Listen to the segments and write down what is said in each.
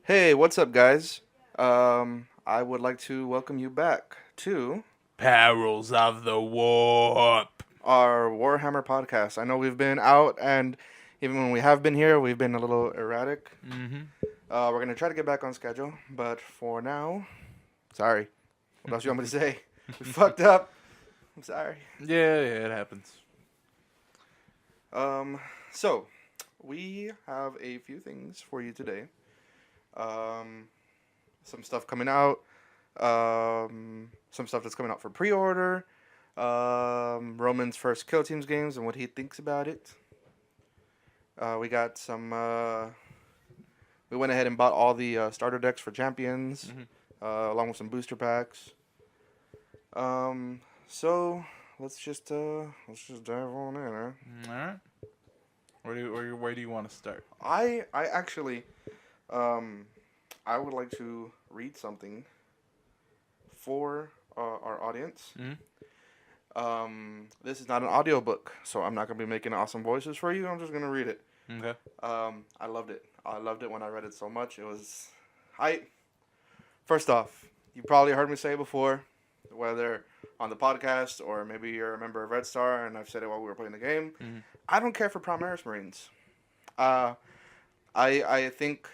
Hey, what's up, guys? I would like to welcome you back to Perils of the Warp. our Warhammer podcast. I know we've been out, and even when we have been here, we've been a little erratic. Mm-hmm. We're gonna try to get back on schedule, but for now, sorry. What else you want me to say? We fucked up. I'm sorry. Yeah, it happens. Um, so we have a few things for you today. Um, some stuff coming out. Some stuff that's coming out for pre-order. Roman's first Kill Teams games and what he thinks about it. We got some. We went ahead and bought all the starter decks for Champions, Mm-hmm. along with some booster packs. So let's just dive on in. Huh? All right. Where do you want to start? I actually um, I would like to read something for our audience. Mm-hmm. This is not an audiobook, so I'm not gonna be making awesome voices for you. I'm just gonna read it. Okay. I loved it. I loved it when I read it so much. It was, I. First off, you probably heard me say it before, whether on the podcast or maybe you're a member of Red Star, and I've said it while we were playing the game. Mm-hmm. I don't care for Primaris Marines. Uh, I think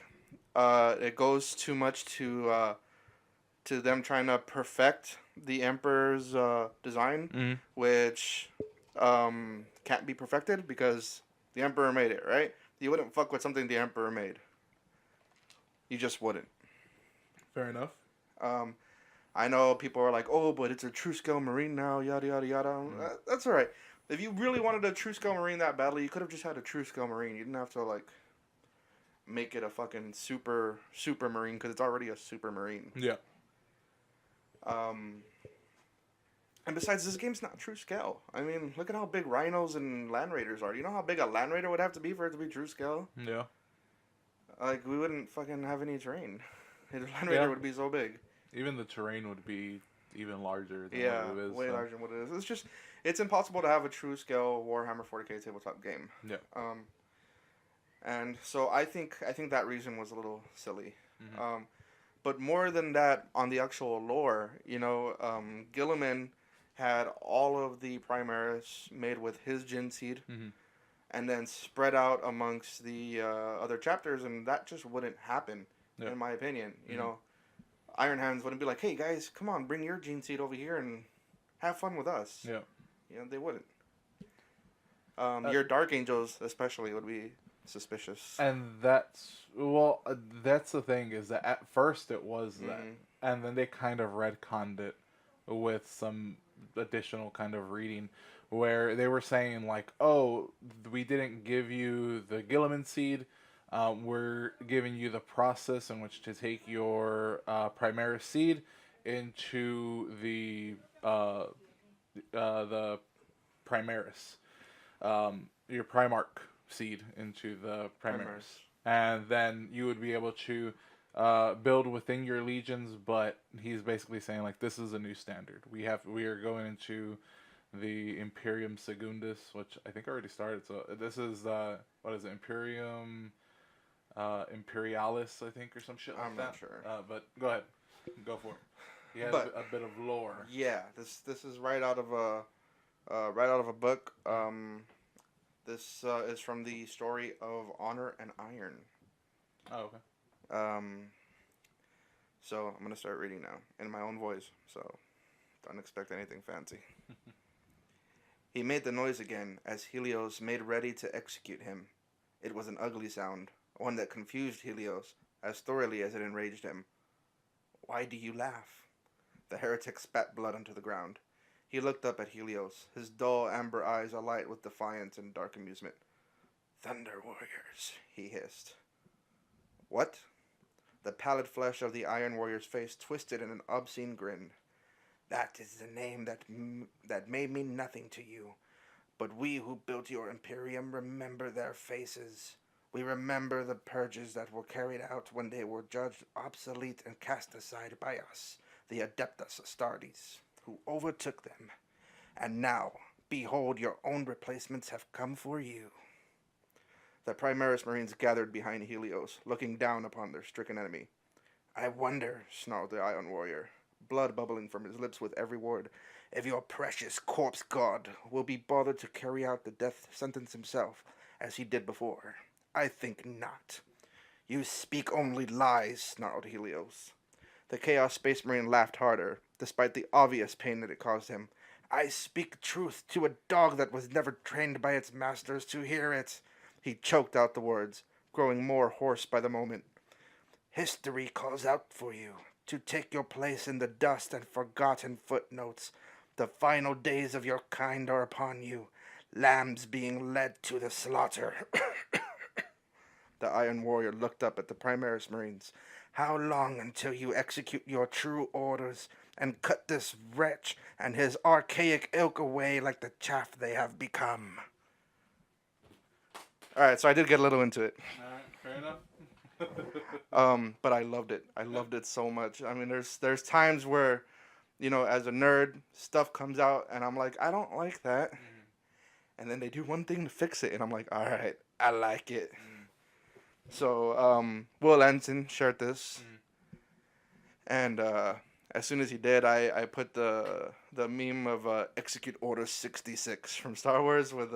it goes too much to them trying to perfect the Emperor's design, Mm-hmm. which can't be perfected because the Emperor made it, right? You wouldn't fuck with something the Emperor made. You just wouldn't. Fair enough. Um, I know people are like, oh, but it's a true scale Marine now, yada, yada, yada. That's all right. If you really wanted a true scale Marine that badly, you could have just had a true scale Marine. You didn't have to, like, make it a fucking super Marine because it's already a super Marine. Yeah. Um, And besides, this game's not true scale. I mean, look at how big rhinos and land raiders are. Do you know how big a land raider would have to be for it to be true scale? Yeah. Like, we wouldn't fucking have any terrain. The land raider Yeah. would be so big. Even the terrain would be even larger than Yeah, what it is. way So. larger than what it is. It's just, it's impossible to have a true scale Warhammer 40k tabletop game. Yeah. Um, and so I think that reason was a little silly. Mm-hmm. But more than that, on the actual lore, Gilliman had all of the Primaris made with his Jin seed, Mm-hmm. and then spread out amongst the other chapters, and that just wouldn't happen, Yeah. in my opinion. Mm-hmm. Iron Hands wouldn't be like, "Hey guys, come on, bring your Gene Seed over here and have fun with us." Yeah. They wouldn't. Your Dark Angels, especially, would be suspicious. And that's the thing is that at first it was that, Mhm. and then they kind of retconned it with some additional kind of reading, where they were saying like, "Oh, we didn't give you the Gilliman seed. We're giving you the process in which to take your Primaris seed into the Primaris." Your Primarch seed into the Primaris. Primaris. And then you would be able to build within your legions, but he's basically saying like this is a new standard. We are going into the Imperium Secundus, which I think already started. So this is what is it, Imperium Imperialis, I think, or some shit like I'm that. not sure. But go ahead, go for it. He has But a bit of lore. yeah, this is right out of a book. This is from the story of Honor and Iron. Oh, okay. Um, so I'm gonna start reading now in my own voice. So don't expect anything fancy. He made the noise again as Helios made ready to execute him. It was an ugly sound, one that confused Helios as thoroughly as it enraged him. Why do you laugh? The heretic spat blood onto the ground. He looked up at Helios, his dull amber eyes alight with defiance and dark amusement. Thunder warriors, he hissed. What? The pallid flesh of the Iron Warrior's face twisted in an obscene grin. That is the name that may mean nothing to you. But we who built your Imperium remember their faces. We remember the purges that were carried out when they were judged obsolete and cast aside by us, the Adeptus Astartes, who overtook them. And now, behold, your own replacements have come for you. The Primaris Marines gathered behind Helios, looking down upon their stricken enemy. I wonder, snarled the Iron Warrior, blood bubbling from his lips with every word, if your precious corpse god will be bothered to carry out the death sentence himself, as he did before. I think not. You speak only lies, snarled Helios. The Chaos Space Marine laughed harder, despite the obvious pain that it caused him. I speak truth to a dog that was never trained by its masters to hear it. He choked out the words, growing more hoarse by the moment. History calls out for you to take your place in the dust and forgotten footnotes. The final days of your kind are upon you, lambs being led to the slaughter. The Iron Warrior looked up at the Primaris Marines. How long until you execute your true orders and cut this wretch and his archaic ilk away like the chaff they have become? Alright, so I did get a little into it. Alright, fair enough. But I loved it. I loved it so much. I mean, there's times where, you know, as a nerd, stuff comes out and I'm like, I don't like that. And then they do one thing to fix it and I'm like, alright, I like it. So, Will Ensign shared this. And as soon as he did, I put the meme of Execute Order 66 from Star Wars where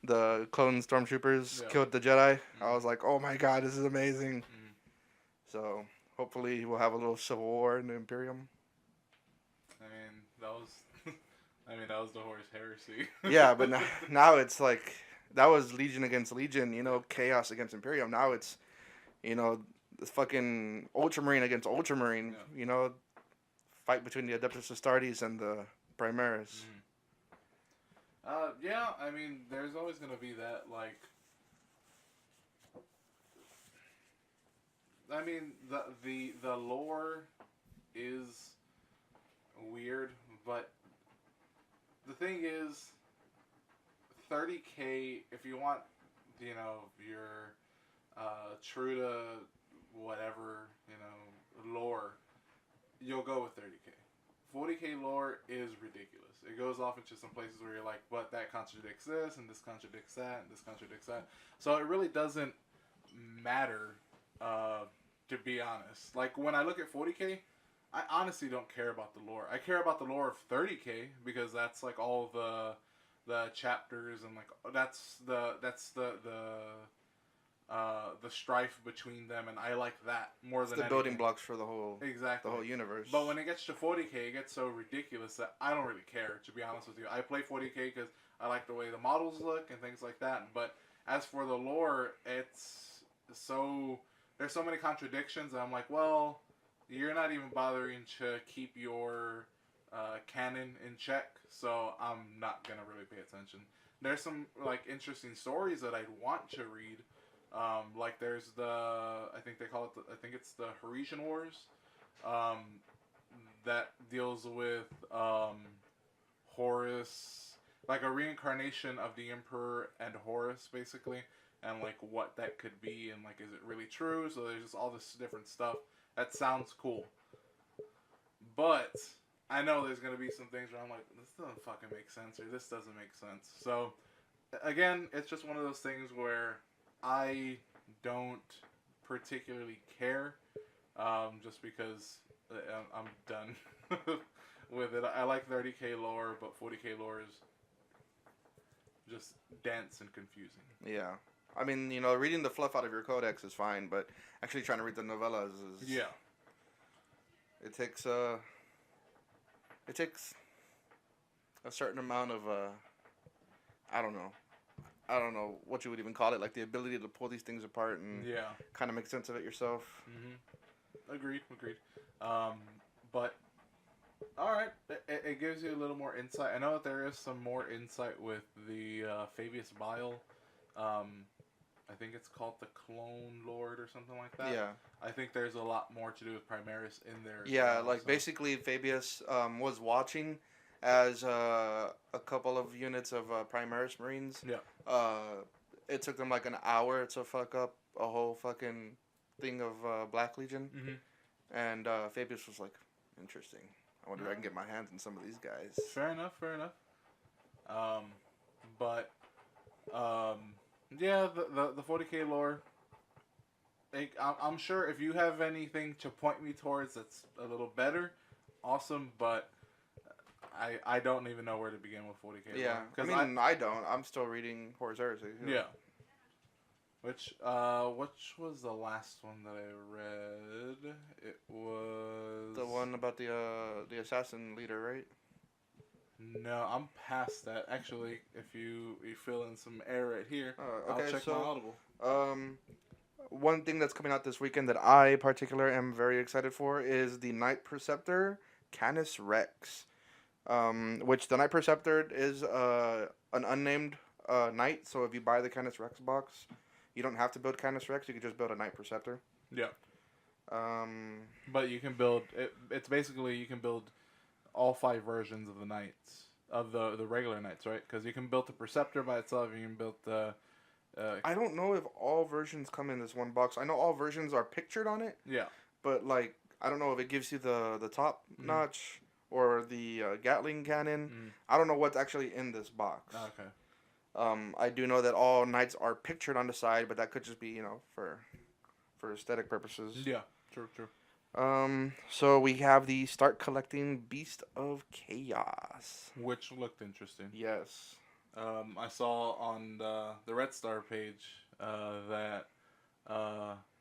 the clone stormtroopers killed the Jedi. I was like, oh my god, this is amazing. So hopefully we'll have a little civil war in the Imperium. I mean, that was the Horus Heresy. Yeah, but now it's like, that was Legion against Legion, you know, Chaos against Imperium. Now it's, you know, the fucking Ultramarine against Ultramarine, you know, fight between the Adeptus Astartes and the Primaris. Yeah, I mean, there's always going to be that, like, I mean, the lore is weird, but the thing is, 30K, if you want, you know, you're true to whatever, you know, lore, you'll go with 30K. 40K lore is ridiculous. It goes off into some places where you're like, but that contradicts this, and this contradicts that, and this contradicts that. So it really doesn't matter, to be honest. Like, when I look at 40K, I honestly don't care about the lore. I care about the lore of 30K, because that's, like, all the chapters, and, like, that's the strife between them, and I like that more than anything. The building blocks for the whole universe. But when it gets to 40K, it gets so ridiculous that I don't really care, to be honest with you. I play 40K because I like the way the models look and things like that. But as for the lore, it's so, there's so many contradictions, and I'm like, well, you're not even bothering to keep your canon in check, so I'm not gonna really pay attention. There's some, like, interesting stories that I'd want to read. Like there's I think they call it, I think it's the Heresian Wars, that deals with, Horus, like a reincarnation of the Emperor and Horus, basically, and like what that could be, and like, is it really true? So there's just all this different stuff. That sounds cool. But I know there's going to be some things where I'm like, this doesn't fucking make sense, or this doesn't make sense. So, again, it's just one of those things where I don't particularly care, just because I'm done with it. I like 30K lore, but 40K lore is just dense and confusing. Yeah. I mean, you know, reading the fluff out of your codex is fine, but actually trying to read the novellas is... Yeah. It takes a certain amount of, I don't know what you would even call it, like the ability to pull these things apart and kind of make sense of it yourself. Mm-hmm. Agreed. But, alright, it gives you a little more insight. I know that there is some more insight with the Fabius Bile. I think it's called the Clone Lord or something like that. Yeah. I think there's a lot more to do with Primaris in there. Yeah, well, basically Fabius was watching as a couple of units of Primaris Marines. Yeah. It took them like an hour to fuck up a whole fucking thing of Black Legion. Mm-hmm. And Fabius was like, interesting. I wonder if I can get my hands on some of these guys. Fair enough. Yeah, the 40K lore. I'm sure if you have anything to point me towards that's a little better, awesome. But I don't even know where to begin with 40K Yeah, lore I because mean, I don't. I'm still reading Horus Heresy. yeah. Which was the last one that I read? It was The one about the assassin leader, right? no, I'm past that. Actually, if you fill in some air right here, I'll Okay, check my so Audible. um, one thing that's coming out this weekend that I particularly am very excited for is the Knight Preceptor Canis Rex. Which the Knight Preceptor is an unnamed knight. So if you buy the Canis Rex box, you don't have to build Canis Rex. You can just build a Knight Preceptor. Yeah, Um, but you can build it. It's basically you can build all 5 versions of the knights of the regular knights, right? Because you can build the Preceptor by itself. You can build the I don't know if all versions come in this one box. I know all versions are pictured on it, yeah. but like I don't know if it gives you the top Mm-hmm. notch or the Gatling cannon. Mm-hmm. I don't know what's actually in this box. Okay. I do know that all knights are pictured on the side, but that could just be for aesthetic purposes. Yeah. True. True. So we have the start collecting Beast of Chaos. Which looked interesting. Yes. I saw on the Red Star page that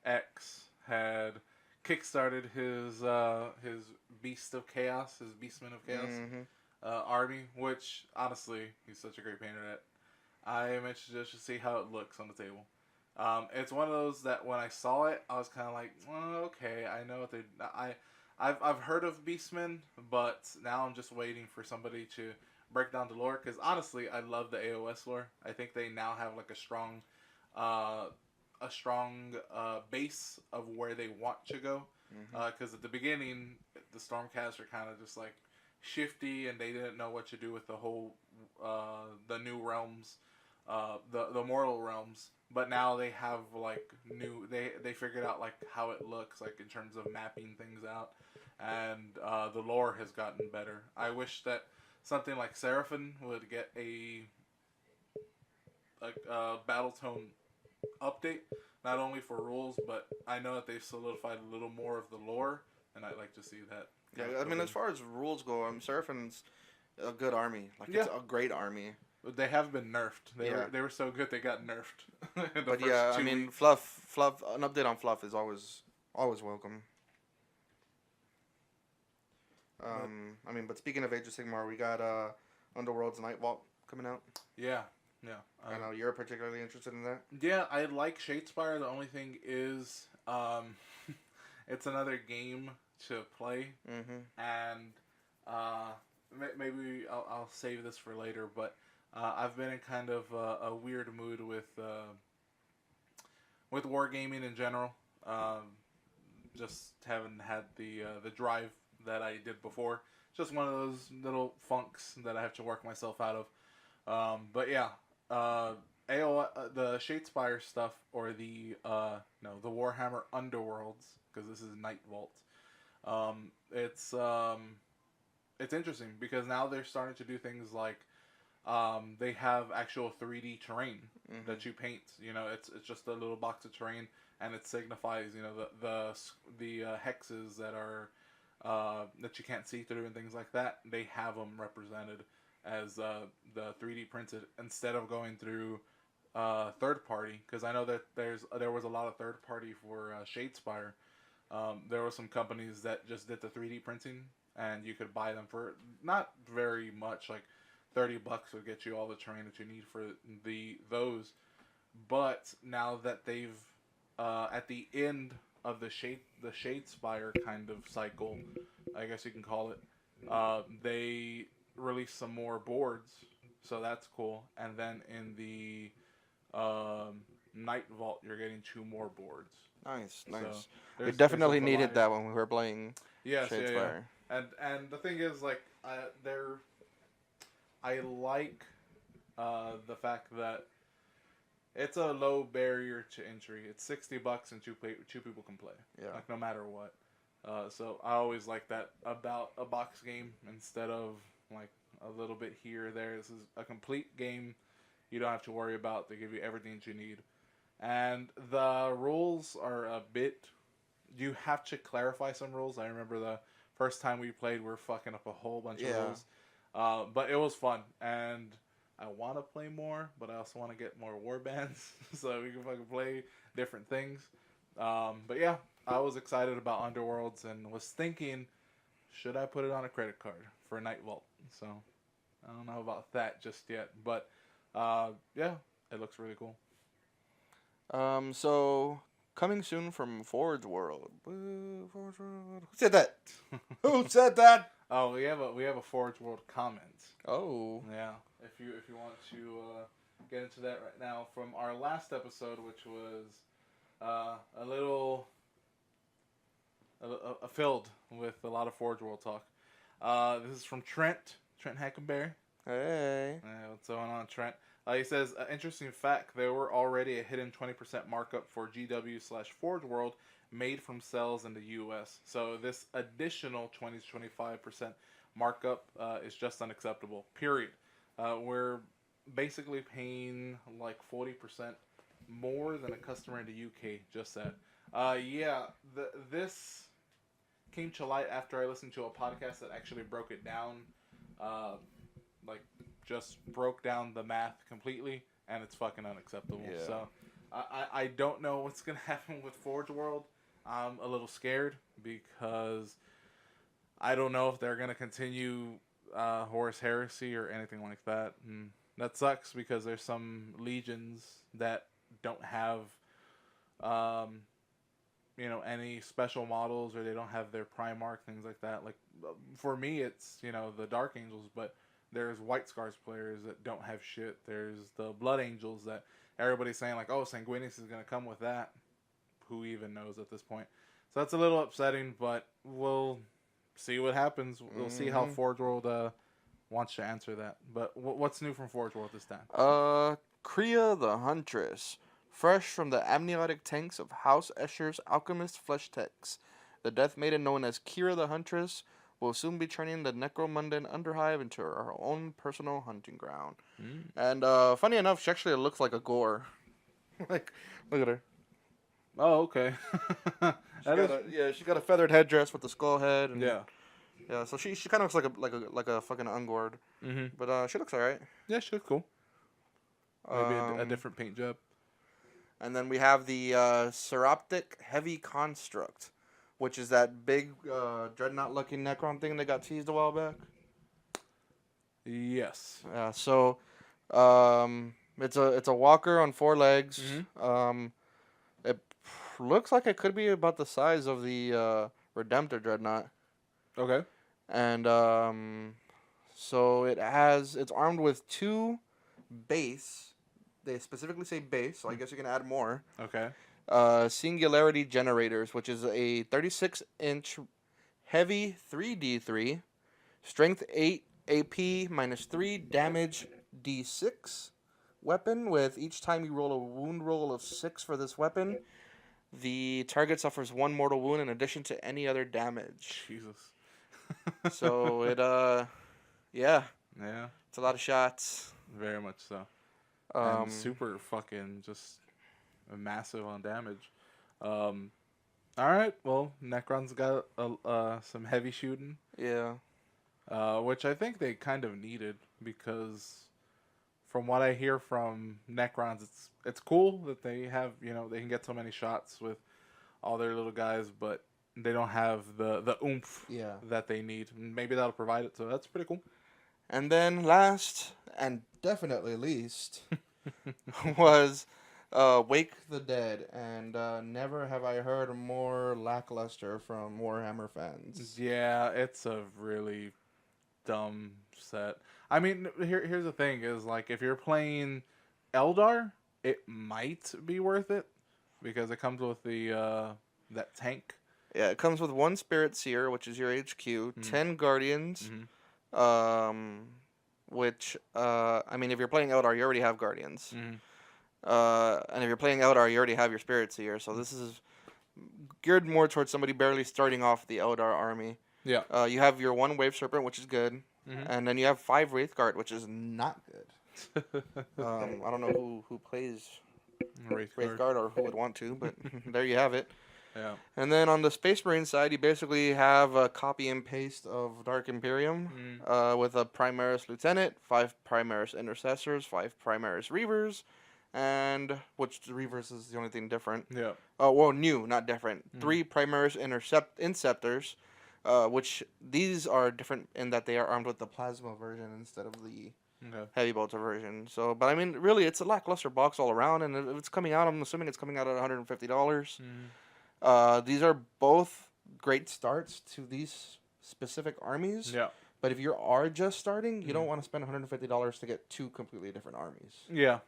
X had kickstarted his Beast of Chaos, his Beastman of Chaos Mm-hmm. army, which honestly he's such a great painter that I am interested to see how it looks on the table. It's one of those that when I saw it, I was kind of like, okay, I know what they. I've heard of Beastmen, but now I'm just waiting for somebody to break down the lore. Because honestly, I love the AOS lore. I think they now have like uh, a strong base of where they want to go. Mm-hmm. Because at the beginning, the Stormcast are kind of just like shifty, and they didn't know what to do with the whole the new realms, the mortal realms. But now they have like they figured out like how it looks like in terms of mapping things out, and the lore has gotten better. I wish that something like Seraphim would get a battle tone update, not only for rules, but I know that they've solidified a little more of the lore, and I'd like to see that. Yeah, I mean, as far as rules go, Seraphim's a good army. Like, Yeah, it's a great army. they have been nerfed. Yeah. They were so good they got nerfed. In the But first yeah, I 2 mean, weeks. Fluff. An update on Fluff is always welcome. I mean, but speaking of Age of Sigmar, we got Underworld's Night Vault coming out. Yeah, yeah. I know you're particularly interested in that. Yeah, I like Shadespire. The only thing is, it's another game to play, Mm-hmm. and maybe I'll save this for later. But I've been in kind of a weird mood with wargaming in general. Just haven't had the drive that I did before. Just one of those little funks that I have to work myself out of. But yeah, the Shadespire stuff or the the Warhammer Underworlds, because this is Night Vault. It's interesting because now they're starting to do things like they have actual 3D terrain Mm-hmm. that you paint. You know, it's just a little box of terrain, and it signifies the hexes that are that you can't see through and things like that. They have them represented as the 3D printed instead of going through third party, because I know that there was a lot of third party for Shadespire. There were some companies that just did the 3D printing, and you could buy them for not very much, like $30 would get you all the terrain that you need for those. But now that they've at the end of the Shadespire kind of cycle, I guess you can call it, they released some more boards, so that's cool. And then in the Night Vault, you're getting 2 more boards. Nice. So We there's a definitely needed variety. that when we were playing Yes, yeah, yeah. Shadespire. And the thing is, like, I like the fact that it's a low barrier to entry. It's $60 and two people can play. Yeah. Like, no matter what. So I always like that about a box game instead of like a little bit here or there. This is a complete game, you don't have to worry about. They give you everything that you need. And the rules are a bit. You have to clarify some rules. I remember the first time we played, we were fucking up a whole bunch of rules. But it was fun. And I want to play more, but I also want to get more warbands so we can fucking play different things. But yeah, I was excited about Underworlds and was thinking, should I put it on a credit card for Night Vault? So I don't know about that just yet. But yeah, it looks really cool. So coming soon from Forge World. Forge World. Who said that? Who said that? Oh, we have a Forge World comment. Oh. Yeah. If you want to get into that right now from our last episode, which was a little filled with a lot of Forge World talk. This is from Trent Hackenberry. Hey. What's going on, Trent? He says, interesting fact, there were already a hidden 20% markup for GW/Forge World made from cells in the US. So this additional 20 to 25% markup is just unacceptable, period. We're basically paying like 40% more than a customer in the UK just said. This came to light after I listened to a podcast that actually broke it down, just broke down the math completely, and it's fucking unacceptable. Yeah. So I don't know what's going to happen with Forge World. I'm a little scared because I don't know if they're going to continue Horus Heresy or anything like that. And that sucks because there's some legions that don't have any special models, or they don't have their Primarch, things like that. Like, for me, it's, the Dark Angels, but there's White Scars players that don't have shit. There's the Blood Angels that everybody's saying, like, oh, Sanguinius is going to come with that. Who even knows at this point? So that's a little upsetting, but we'll see what happens. We'll see how Forge World wants to answer that. But what's new from Forge World this time? Kriya the Huntress. Fresh from the amniotic tanks of House Escher's Alchemist Flesh Techs, the Death Maiden known as Kira the Huntress will soon be turning the Necromundan Underhive into her own personal hunting ground. And funny enough, she actually looks like a gore. Like, look at her. Oh, okay. She got a feathered headdress with the skull head. And, yeah. Yeah, so she kind of looks like a fucking Ungord. Mm-hmm. But she looks alright. Yeah, she looks cool. Maybe a different paint job. And then we have the Seroptic Heavy Construct, which is that big dreadnought-looking Necron thing that got teased a while back. Yes. So it's a walker on 4 legs. Mm-hmm. It looks like it could be about the size of the Redemptor Dreadnought. Okay. And so it's armed with 2 base. They specifically say base, so I guess you can add more. Okay. Singularity Generators, which is a 36-inch heavy 3d3, strength 8, AP minus 3, damage d6 weapon. With each time you roll a wound roll of 6 for this weapon, the target suffers 1 mortal wound in addition to any other damage. Jesus. So yeah. It's a lot of shots. Very much so. And super fucking just massive on damage. All right, well, Necron's got some heavy shooting. Yeah. Which I think they kind of needed, because from what I hear from Necrons, it's cool that they have, they can get so many shots with all their little guys, but they don't have the oomph that they need. Maybe that'll provide it, so that's pretty cool. And then last, and definitely least, was Wake the Dead. And never have I heard more lackluster from Warhammer fans. Yeah, it's a really dumb set. I mean, here's the thing, is like, if you're playing Eldar, it might be worth it, because it comes with the that tank. Yeah, it comes with 1 Spirit Seer, which is your HQ, 10 Guardians, which, I mean, if you're playing Eldar, you already have Guardians. And if you're playing Eldar, you already have your Spirit Seer, so this is geared more towards somebody barely starting off the Eldar army. Yeah. You have your 1 Wave Serpent, which is good, and then you have 5 Wraithguard, which is not good. I don't know who plays Wraithguard. Wraithguard or who would want to, but there you have it. Yeah. And then on the Space Marine side, you basically have a copy and paste of Dark Imperium Mm. with a Primaris Lieutenant, 5 Primaris Intercessors, 5 Primaris Reavers, and which the Reavers is the only thing different. Yeah. Oh, well, new, not different. Mm. 3 Primaris Inceptors, which these are different in that they are armed with the Plasma version instead of the Okay. Heavy Bolter version. So, but I mean, really, it's a lackluster box all around, and if it's coming out, I'm assuming it's coming out at $150. These are both great starts to these specific armies. Yeah. But if you are just starting, you Mm. don't want to spend $150 to get 2 completely different armies. Yeah.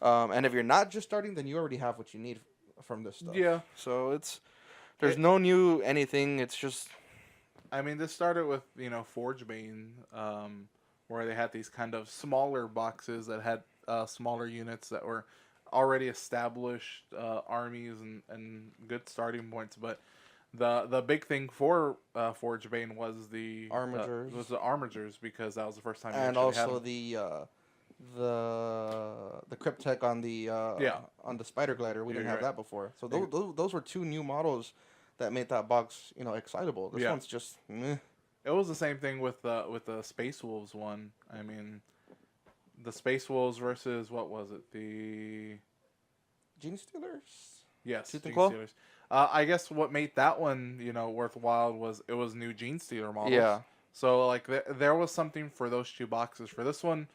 And if you're not just starting, then you already have what you need from this stuff. Yeah. So there's no new anything. It's just. I mean, this started with Forgebane, where they had these kind of smaller boxes that had smaller units that were already established armies and good starting points. But the big thing for Forgebane was the Armigers. Armigers, because that was the first time. And you also had them. the Cryptek on the on the Spider Glider. We didn't have that before. So those were 2 new models that made that box excitable. This one's just meh. It was the same thing with the Space Wolves one. I mean, the Space Wolves versus what was it? The Gene Stealers? Yes, Tooth and Gene Claw? Stealers. I guess what made that one worthwhile was it was new Gene Stealer models. Yeah. So like there was something for those 2 boxes. For this one,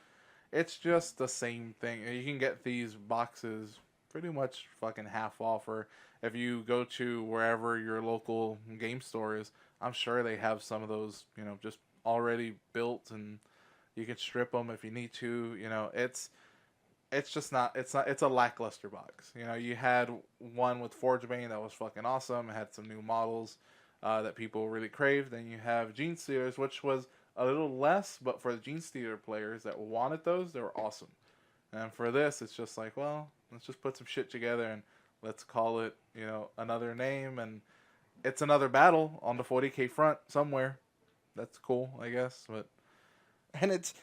it's just the same thing. You can get these boxes pretty much fucking half off, or if you go to wherever your local game store is, I'm sure they have some of those, just already built, and you can strip them if you need to. It's just not. It's a lackluster box. You had one with Forgebane that was fucking awesome. It had some new models that people really craved. Then you have Gene Stealers, which was a little less, but for the Gene Stealer players that wanted those, they were awesome. And for this, it's just like, well, let's just put some shit together and let's call it, another name, and it's another battle on the 40K front somewhere. That's cool, I guess. But And it's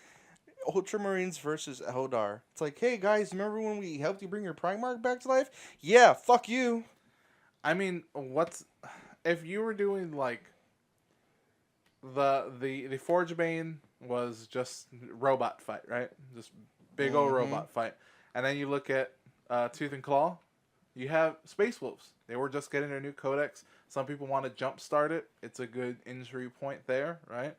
Ultramarines versus Eldar. It's like, hey guys, remember when we helped you bring your Primarch back to life? Yeah, fuck you. I mean, if you were doing like the Forgebane was just robot fight, right? Just big old robot fight, and then you look at Tooth and Claw. You have Space Wolves. They were just getting their new codex. Some people want to jumpstart it. It's a good entry point there, right?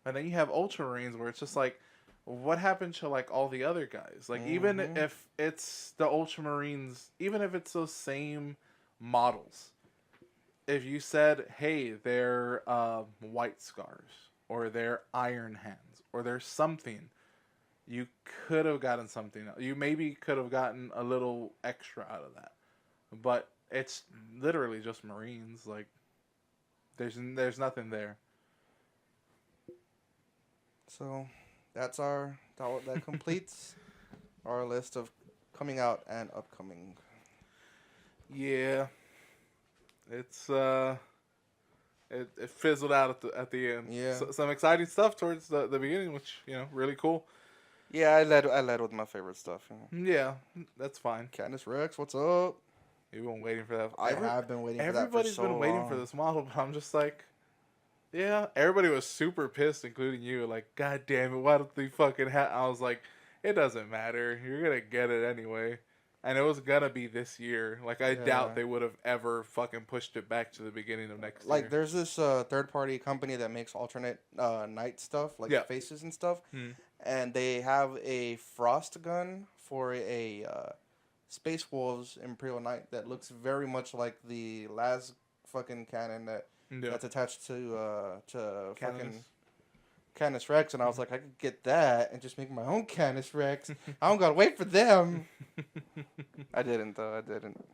And then you have Ultramarines, where it's just like, what happened to like all the other guys? Like even if it's the Ultramarines, even if it's those same models, if you said, hey, they're White Scars, or they're Iron Hands, or they're something, you could have gotten something else. You maybe could have gotten a little extra out of that. But it's literally just Marines. Like, there's nothing there. So that completes our list of coming out and upcoming. Yeah, it's it fizzled out at the end. Yeah, some exciting stuff towards the beginning, which really cool. Yeah, I led with my favorite stuff. Yeah, that's fine. Canis Rex, what's up? You've been waiting for that. I have been waiting for that for Everybody's so been waiting long. for this model, but I'm just like, yeah. Everybody was super pissed, including you. Like, God damn it, why don't they fucking have... I was like, it doesn't matter. You're going to get it anyway. And it was going to be this year. Like, I doubt they would have ever fucking pushed it back to the beginning of next year. Like, there's this third-party company that makes alternate night stuff, like faces and stuff. And they have a frost gun for a Space Wolves Imperial Knight that looks very much like the last fucking cannon that's attached to fucking Canis Rex. And I was like, I could get that and just make my own Canis Rex. I don't gotta wait for them. I didn't, though. I didn't.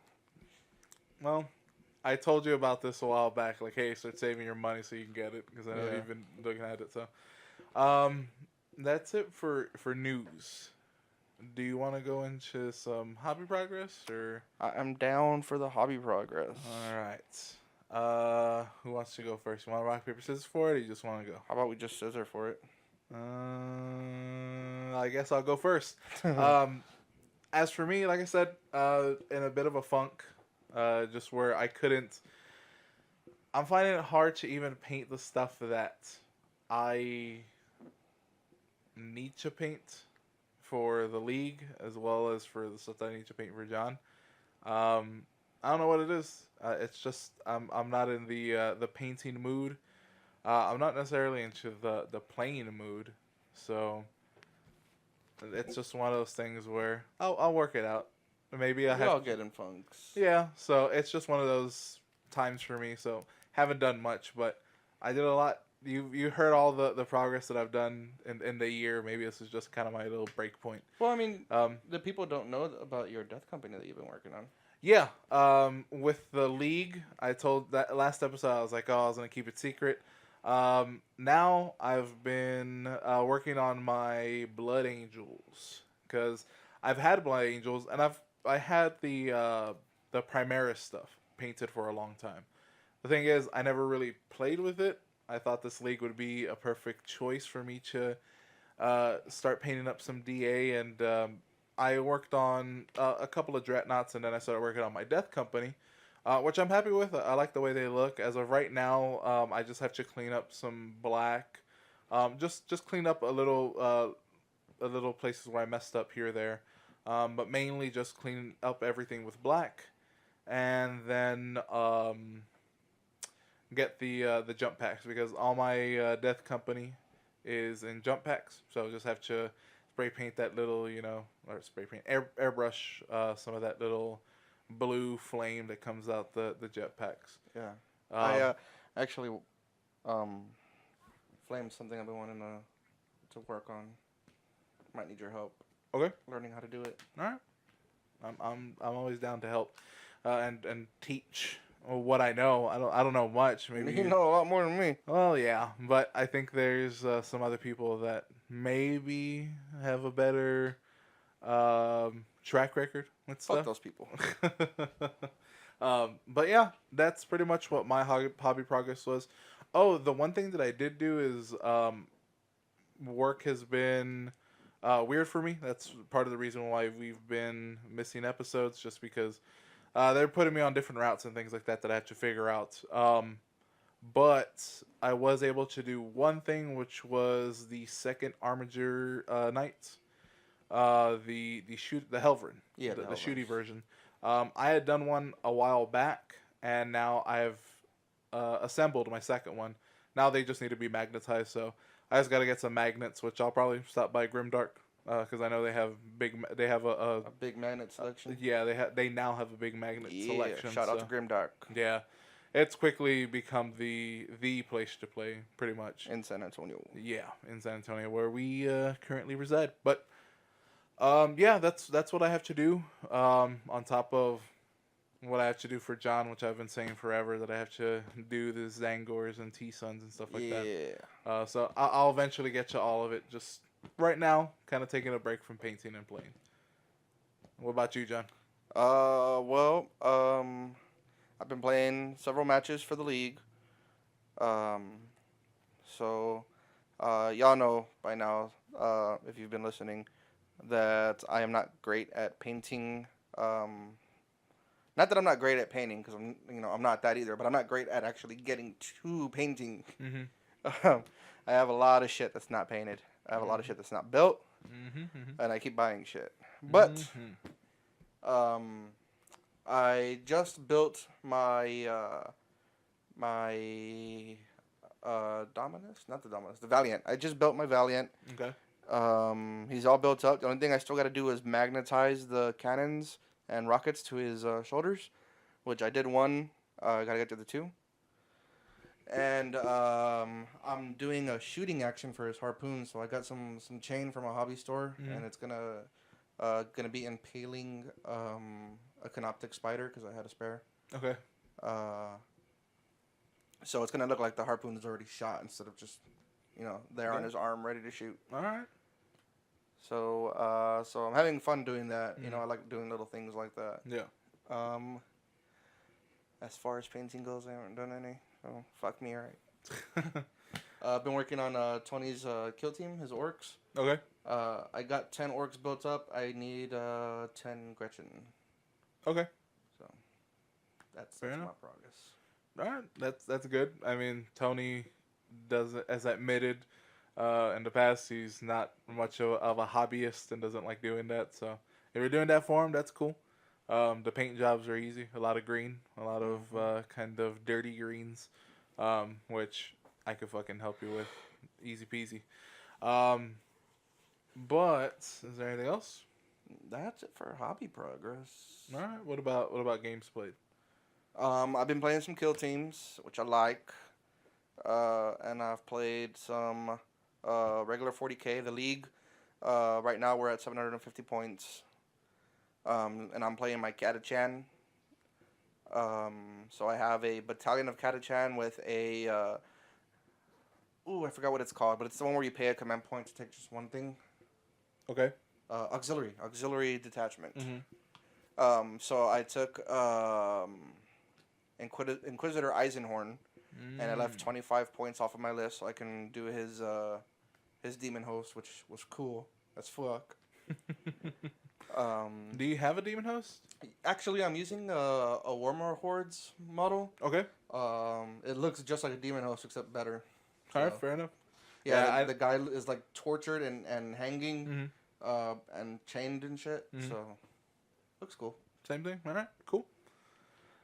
Well, I told you about this a while back. Like, hey, start saving your money so you can get it, because I know you've been looking at it. So, that's it for news. Do you want to go into some hobby progress, or? I'm down for the hobby progress. All right. Who wants to go first? You want to rock, paper, scissors for it, or you just want to go? How about we just scissor for it? I guess I'll go first. As for me, like I said, in a bit of a funk, just where I couldn't. I'm finding it hard to even paint the stuff that I need to paint for the league, as well as for the stuff that I need to paint for John. I don't know what it is. It's just I'm not in the painting mood. I'm not necessarily into the playing mood, so it's just one of those things where I'll work it out. Maybe I We all have get in funks. yeah. So it's just one of those times for me. So haven't done much, but I did a lot. You heard all the progress that I've done in the year. Maybe this is just kind of my little break point. Well, I mean, Um, the people don't know about your death company that you've been working on. Yeah, with the league, I told that last episode I was like, oh, I was gonna keep it secret. Now I've been working on my Blood Angels because I've had Blood Angels and I had the Primaris stuff painted for a long time. The thing is, I never really played with it. I thought this league would be a perfect choice for me to start painting up some DA, and I worked on a couple of dreadnoughts, and then I started working on my Death Company, which I'm happy with. I like the way they look. As of right now, I just have to clean up some black, just clean up a little places where I messed up here or there, but mainly just clean up everything with black, and then get the jump packs because all my Death Company is in jump packs. So just have to spray paint that little, or spray paint, airbrush some of that little blue flame that comes out the jet packs. Yeah. Um, I actually flamed something I've been wanting to work on. Might need your help. Okay. Learning how to do it. All right. I'm always down to help and teach what I know. I don't know much. Maybe You know a lot more than me. Well, yeah, but I think there's some other people that maybe have a better track record with Fuck stuff. those people. But yeah, that's pretty much what my hobby progress was. Oh, the one thing that I did do is work has been weird for me. That's part of the reason why we've been missing episodes, just because they're putting me on different routes and things like that I have to figure out. But I was able to do one thing, which was the second Armiger Knights, the Helverin, Yeah, the the shooty Helverins. version. I had done one a while back, and now I've assembled my second one. Now they just need to be magnetized, so I just got to get some magnets, which I'll probably stop by Grimdark because I know they have A big magnet selection. yeah, they now have a big magnet selection. Shout out to so, Grimdark yeah, it's quickly become the place to play, pretty much. in San Antonio. Yeah, in San Antonio, where we currently reside. But yeah, that's what I have to do. On top of what I have to do for John, which I've been saying forever that I have to do the Zangors and T-Suns and stuff like that. Yeah. So I'll eventually get to all of it. Just right now, kind of taking a break from painting and playing. What about you, John? Well, I've been playing several matches for the league. So, y'all know by now, if you've been listening, that I am not great at painting. Not that I'm not great at painting, because I'm not that either. But I'm not great at actually getting to painting. Mm-hmm. I have a lot of shit that's not painted. I have a lot of shit that's not built, Mm-hmm. and I keep buying shit. But Mm-hmm. I just built my Dominus, not the Dominus, the Valiant. I just built my Valiant. Okay. He's all built up. The only thing I still got to do is magnetize the cannons and rockets to his shoulders, which I did one. I gotta get to the two. And I'm doing a shooting action for his harpoon. So I got some chain from a hobby store, and it's gonna be impaling a canoptic spider because I had a spare. Okay. So it's gonna look like the harpoon is already shot instead of just there on his arm ready to shoot. All right. So so I'm having fun doing that. I like doing little things like that. Yeah. As far as painting goes, I haven't done any. So fuck me, alright. I've been working on Tony's kill team, his orcs. Okay. I got 10 orcs built up. I need 10 Gretchen. Okay. So that's Fair my enough. progress. All right. That's good. I mean, Tony does, as admitted in the past, he's not much of a hobbyist and doesn't like doing that. So if you're doing that for him, that's cool. The paint jobs are easy. A lot of green, a lot of kind of dirty greens, which I could fucking help you with, easy peasy. Um, but is there anything else? That's it for hobby progress. All right. What about games played? I've been playing some kill teams, which I like. And I've played some regular 40K, the league. Right now we're at 750 points. And I'm playing my Katachan. So I have a battalion of Katachan with a... I forgot what it's called, but it's the one where you pay a command point to take just one thing. Okay. Auxiliary detachment. Mm-hmm. So I took Inquisitor Eisenhorn, and I left 25 points off of my list so I can do his demon host, which was cool as fuck. Do you have a demon host? Actually, I'm using a Warmer Hordes model. Okay. It looks just like a demon host except better. All right, fair enough. Yeah, the guy is like tortured and hanging, Mm-hmm. and chained and shit. Mm-hmm. So looks cool. Same thing. All right, cool.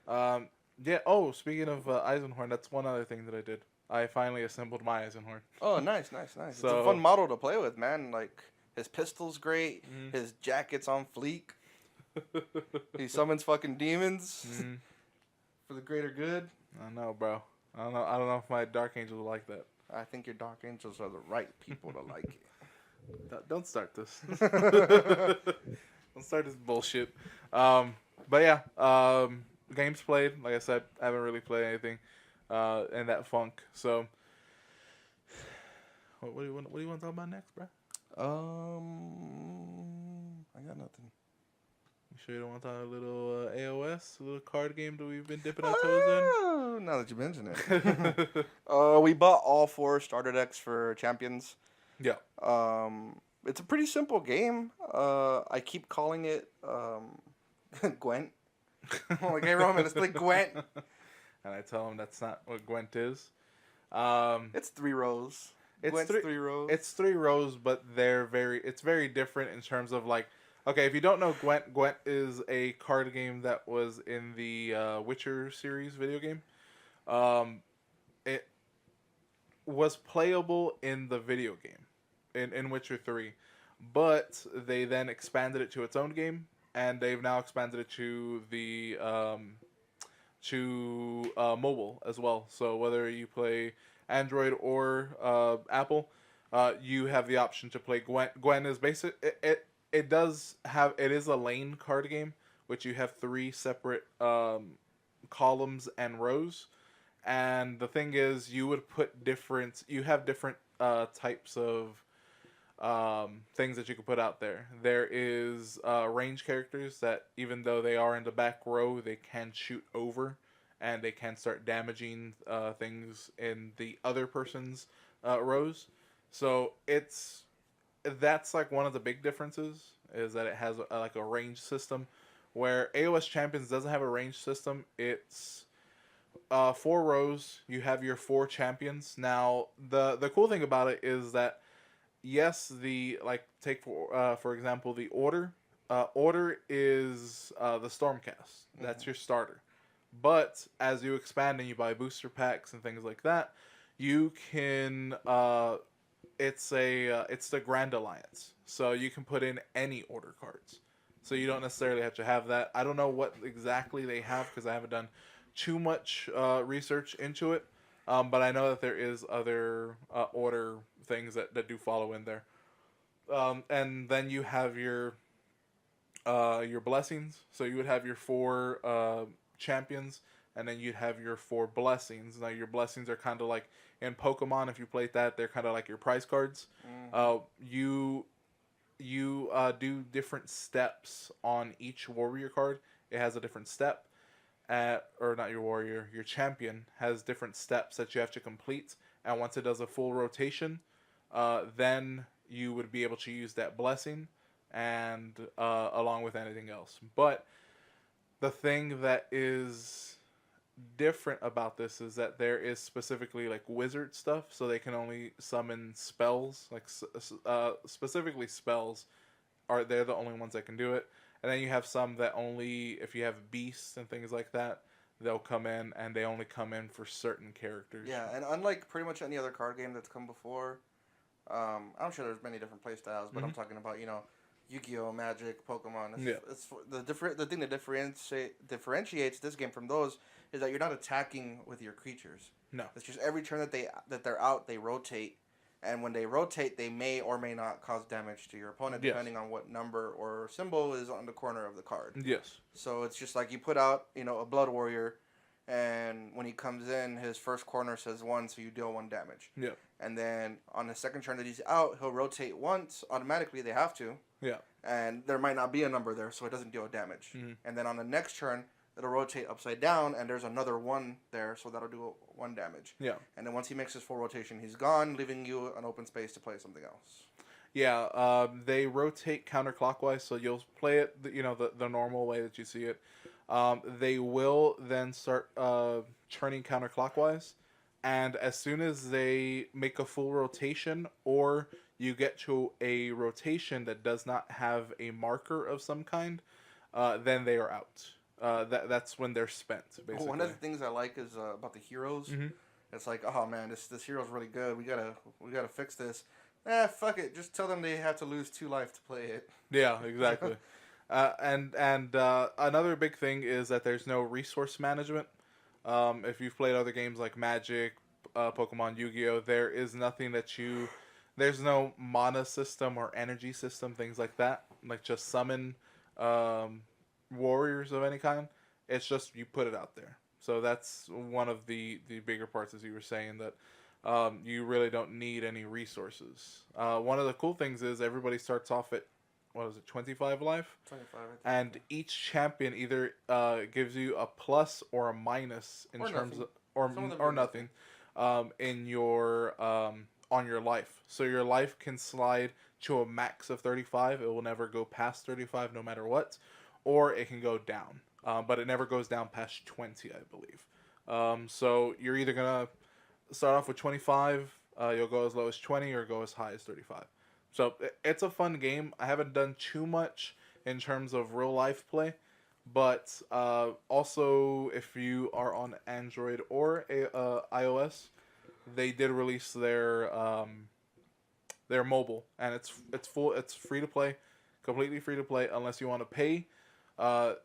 Yeah. Oh, speaking of Eisenhorn, that's one other thing that I did. I finally assembled my Eisenhorn. Oh, nice. It's So- a fun model to play with, man. Like his pistol's great. Mhm. His jacket's on fleek. He summons fucking demons Mhm. for the greater good. I know, bro. I don't know if my Dark Angel will like that. I think your Dark Angels are the right people to like it. Don't start this. Don't start this bullshit. But yeah, games played. Like I said, I haven't really played anything in that funk. So, what do you want? What do you want to talk about next, bro? I got nothing. You sure you don't want to talk a little AOS, a little card game that we've been dipping our toes Now that you mention it, in? we bought all 4 starter decks for Champions. Yeah. It's a pretty simple game. I keep calling it Gwent. I'm like, hey Roman, let's play Gwent. And I tell him that's not what Gwent is. It's 3 rows. It's Gwent's 3 rows. It's 3 rows, but it's very different in terms of like, okay, if you don't know Gwent, Gwent is a card game that was in the Witcher series video game. It was playable in the video game, in Witcher 3, but they then expanded it to its own game, and they've now expanded it to the mobile as well. So whether you play Android or Apple, you have the option to play Gwent. Gwent is basic. It is a lane card game, which you have 3 separate columns and rows. And the thing is, you have different types of things that you can put out there. There is range characters that, even though they are in the back row, they can shoot over and they can start damaging things in the other person's rows. So that's like one of the big differences, is that it has like a range system, where AOS Champions doesn't have a range system. It's 4 rows. You have your 4 champions. Now the cool thing about it is that, yes, take for example the order. Order is the Stormcast. That's your starter. But as you expand and you buy booster packs and things like that, you can it's the Grand Alliance. So you can put in any order cards. So you don't necessarily have to have that. I don't know what exactly they have because I haven't done too much research into it. But I know that there is other order things that do follow in there. And then you have your blessings. So you would have your 4 champions, and then you'd have your 4 blessings. Now your blessings are kind of like in Pokemon. If you played that, they're kind of like your prize cards. You do different steps on each warrior card. It has a different step. Or not your warrior, your champion has different steps that you have to complete, and once it does a full rotation, then you would be able to use that blessing, and along with anything else. But the thing that is different about this is that there is specifically like wizard stuff, so they can only summon spells, like specifically spells are they're the only ones that can do it. And then you have some that only if you have beasts and things like that, they'll come in, and they only come in for certain characters. Yeah, and unlike pretty much any other card game that's come before, I'm sure there's many different play styles, but I'm talking about Yu-Gi-Oh, Magic, Pokemon. It's the thing that differentiates this game from those is that you're not attacking with your creatures. No, it's just every turn that they're out, they rotate, and when they rotate, they may or may not cause damage to your opponent depending on what number or symbol is on the corner of the card. Yes. So it's just like you put out a Blood Warrior, and when he comes in, his first corner says 1, so you deal 1 damage. Yeah. And then on the second turn that he's out, he'll rotate once. Automatically, they have to. Yeah. And there might not be a number there, so it doesn't deal damage. Mm-hmm. And then on the next turn, it'll rotate upside down, and there's another 1 there, so that'll do 1 damage. Yeah. And then once he makes his full rotation, he's gone, leaving you an open space to play something else. Yeah, they rotate counterclockwise, so you'll play it, the normal way that you see it. They will then start turning counterclockwise, and as soon as they make a full rotation, or you get to a rotation that does not have a marker of some kind, then they are out. That's when they're spent, basically. One of the things I like is about the heroes. Mm-hmm. It's like, oh man, this hero's really good. We gotta fix this. Fuck it. Just tell them they have to lose 2 life to play it. Yeah, exactly. And another big thing is that there's no resource management. If you've played other games like Magic, Pokemon, Yu-Gi-Oh, there is nothing there's no mana system or energy system, things like that. Like just summon warriors of any kind. It's just you put it out there. So that's one of the bigger parts, as you were saying, that you really don't need any resources. One of the cool things is everybody starts off at, 25 life? 25. And each champion either gives you a plus or a minus in terms nothing. or nothing in your on your life. So your life can slide to a max of 35. It will never go past 35 no matter what, or it can go down. But it never goes down past 20, I believe. So you're either gonna start off with 25, you'll go as low as 20 or go as high as 35. So it's a fun game. I haven't done too much in terms of real life play, but also if you are on Android or iOS, they did release their mobile, and it's free to play, completely free to play unless you want to pay.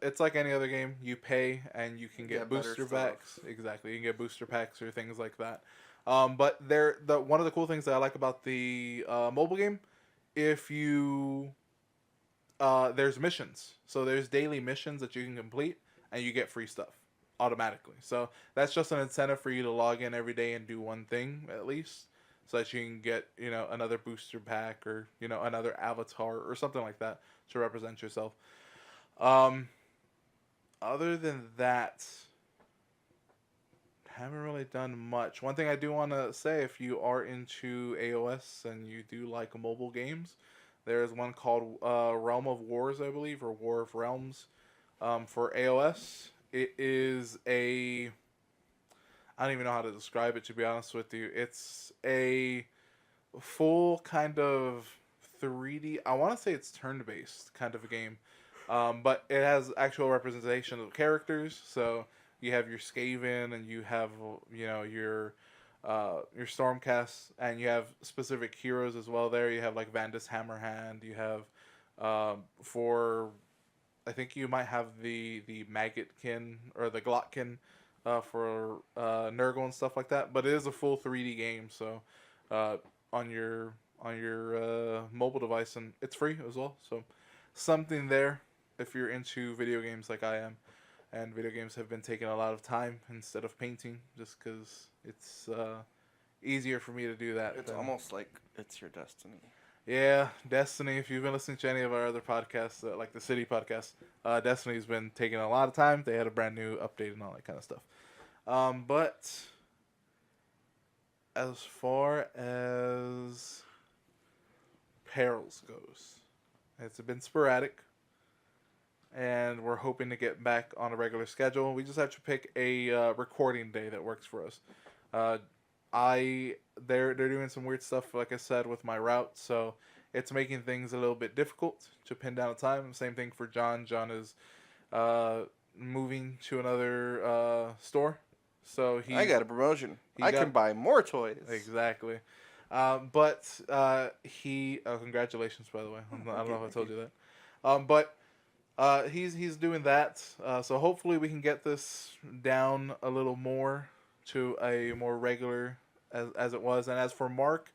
It's like any other game. You pay and you can get booster packs. Exactly, you can get booster packs or things like that. But one of the cool things that I like about the mobile game, if you there's missions. So there's daily missions that you can complete, and you get free stuff automatically. So that's just an incentive for you to log in every day and do one thing at least, so that you can get another booster pack or another avatar or something like that to represent yourself. Other than that, haven't really done much. One thing I do want to say, if you are into AOS and you do like mobile games, there is one called Realm of Wars, I believe, or War of Realms, for AOS. It is I don't even know how to describe it, to be honest with you. It's a full kind of 3D, I want to say it's turn-based kind of a game. But it has actual representation of characters. So you have your Skaven, and you have your Stormcast, and you have specific heroes as well. There you have like Vandus Hammerhand. You have I think you might have the Maggotkin or the Glotkin for Nurgle and stuff like that. But it is a full 3D game, so on your mobile device, and it's free as well. So something there if you're into video games like I am. And video games have been taking a lot of time instead of painting, just because it's easier for me to do that. It's almost like it's your destiny. Yeah, Destiny. If you've been listening to any of our other podcasts, like the City podcast, Destiny's been taking a lot of time. They had a brand new update and all that kind of stuff. But as far as Perils goes, it's been sporadic, and we're hoping to get back on a regular schedule. We just have to pick a recording day that works for us. Uh, they're doing some weird stuff, like I said, with my route, so it's making things a little bit difficult to pin down a time. Same thing for John. John is moving to another store, so I got a promotion. he I got- can buy more toys. exactly. But he congratulations, by the way. I don't know if I told you that. But he's doing that. So hopefully we can get this down a little more to a more regular as it was. And as for Mark,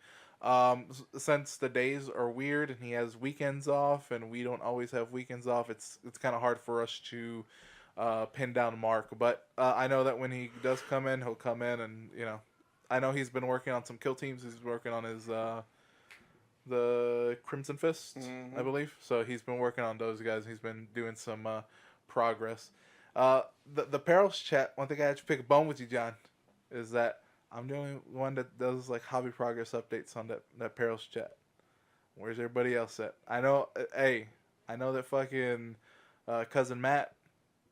since the days are weird and he has weekends off and we don't always have weekends off, it's kind of hard for us to pin down Mark. But I know that when he does come in, he'll come in, and I know he's been working on some kill teams. He's working on his the Crimson Fist, I believe. So he's been working on those guys. He's been doing some progress. The Perils chat. One thing I had to pick a bone with you, John, is that I'm the only one that does like hobby progress updates on that Perils chat. Where's everybody else at? I know. Hey, I know that fucking cousin Matt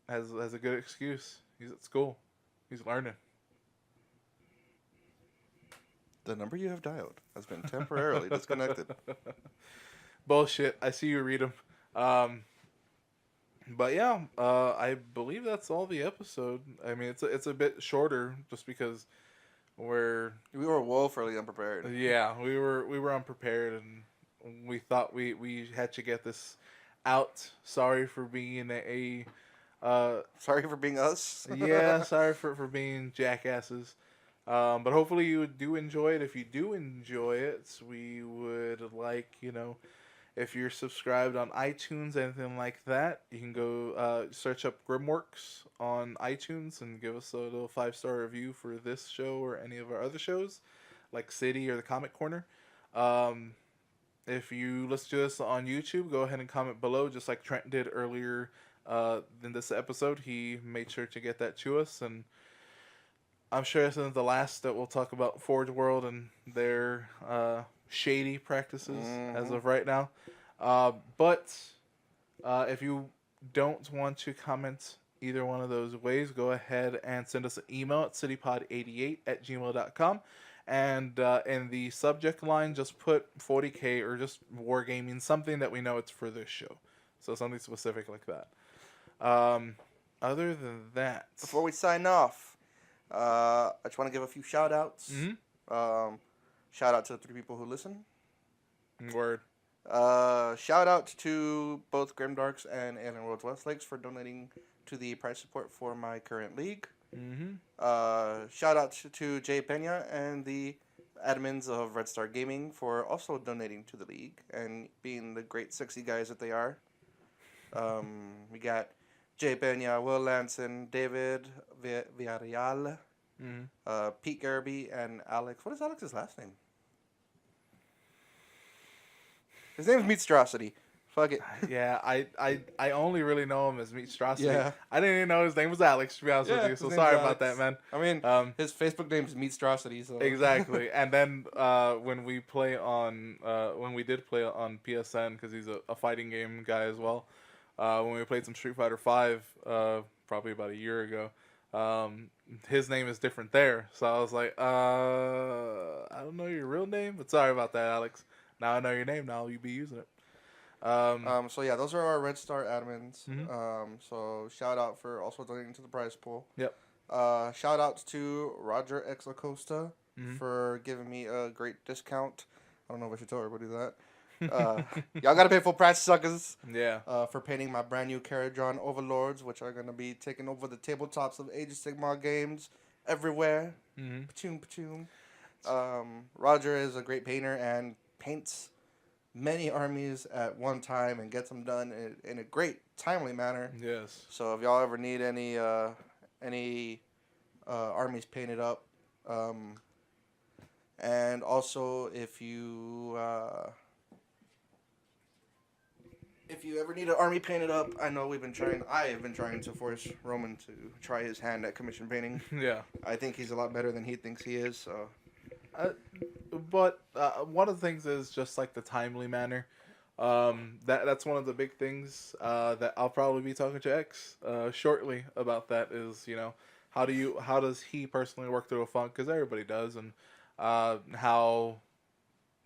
has a good excuse. He's at school. He's learning. The number you have dialed has been temporarily disconnected. Bullshit. I see you read them. But yeah, I believe that's all the episode. I mean, it's a bit shorter just because we were woefully unprepared. Yeah, we were unprepared, and we thought we had to get this out. Sorry for being sorry for being us. yeah, sorry for being jackasses. But hopefully you do enjoy it. If you do enjoy it, we would like, if you're subscribed on iTunes, anything like that, you can go search up Grimworks on iTunes and give us a little 5-star review for this show or any of our other shows, like City or the Comic Corner. If you listen to us on YouTube, go ahead and comment below, just like Trent did earlier in this episode. He made sure to get that to us, and I'm sure this isn't the last that we'll talk about Forge World and their shady practices as of right now. But if you don't want to comment either one of those ways, go ahead and send us an email at citypod88@gmail.com. And in the subject line, just put 40K or just Wargaming, something that we know it's for this show. So something specific like that. Other than that, before we sign off, I just want to give a few shout outs. Shout out to the 3 people who listen. Word. Shout out to both Grimdarks and Alien Worlds Westlakes for donating to the prize support for my current league. Shout out to Jay Pena and the admins of Red Star Gaming for also donating to the league and being the great sexy guys that they are. We got Jay Pena, Will Lanson, David Villarreal, Pete Garby, and Alex. What is Alex's last name? His name is Meatstrosity. Fuck it. Yeah, I only really know him as Meatstrosity. Yeah. I didn't even know his name was Alex, to be honest with you. So sorry about that, man. I mean, his Facebook name is Meatstrosity. So. Exactly. And then when we did play on PSN, because he's a fighting game guy as well, when we played some Street Fighter V, probably about a year ago, his name is different there. So I was like, I don't know your real name, but sorry about that, Alex. Now I know your name. Now you'll be using it. So yeah, those are our Red Star admins. So shout out for also donating to the prize pool. Yep. Shout out to Roger X Lacosta for giving me a great discount. I don't know if I should tell everybody that. Y'all gotta pay full price, suckers. Yeah. For painting my brand new Caradron Overlords, which are gonna be taking over the tabletops of Age of Sigmar games everywhere. Pachoom, pachoom. Roger is a great painter and paints many armies at one time and gets them done in a great, timely manner. Yes. So if y'all ever need any armies painted up, and also if you ever need an army painted up, I know I have been trying to force Roman to try his hand at commission painting. Yeah. I think he's a lot better than he thinks he is, so Uh, but one of the things is just like the timely manner. That's one of the big things that I'll probably be talking to X shortly about. That is, how does he personally work through a funk? Because everybody does, and how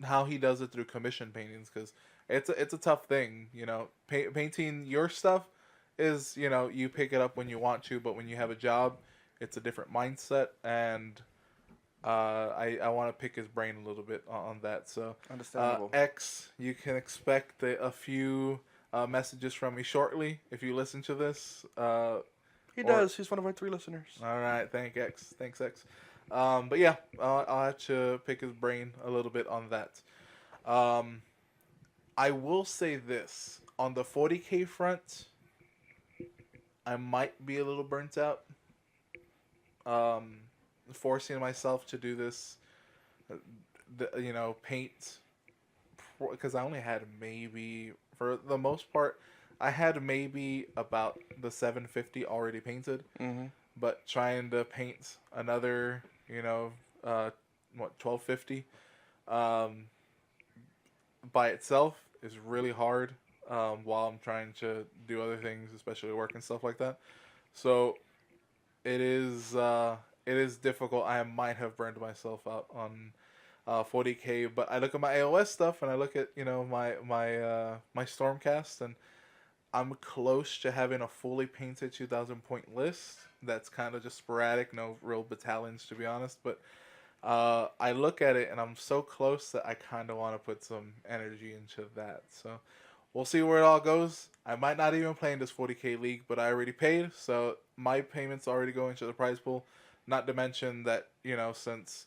he does it through commission paintings. Because it's a tough thing. Painting your stuff is, you pick it up when you want to, but when you have a job, it's a different mindset. And I want to pick his brain a little bit on that. So, Understandable. X, you can expect a few messages from me shortly if you listen to this. He or- does. He's one of our 3 listeners. All right, thanks X. But yeah, I'll have to pick his brain a little bit on that. I will say this on the 40K front, I might be a little burnt out. Forcing myself to do this, paint, because I only had maybe, for the most part, I had maybe about the 750 already painted, Mm-hmm. but trying to paint another, 1250, um, by itself is really hard, while I'm trying to do other things, especially work and stuff like that. So it is difficult. I might have burned myself out on 40K, but I look at my AOS stuff and I look at my Stormcast, and I'm close to having a fully painted 2,000 point list. That's kind of just sporadic, no real battalions to be honest. But I look at it and I'm so close that I kind of want to put some energy into that. So we'll see where it all goes. I might not even play in this 40K league, but I already paid, so my payments already go into the prize pool. Not to mention that, since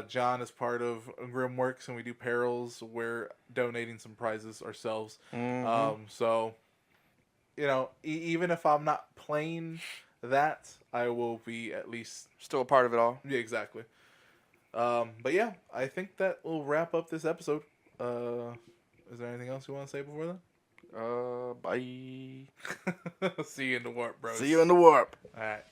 John is part of Grimworks and we do Perils, we're donating some prizes ourselves. Mm-hmm. So, even if I'm not playing that, I will be at least... Still a part of it all. Yeah, exactly. But yeah, I think that will wrap up this episode. Is there anything else you want to say before then? Bye. See you in the warp, bros. See you in the warp. All right.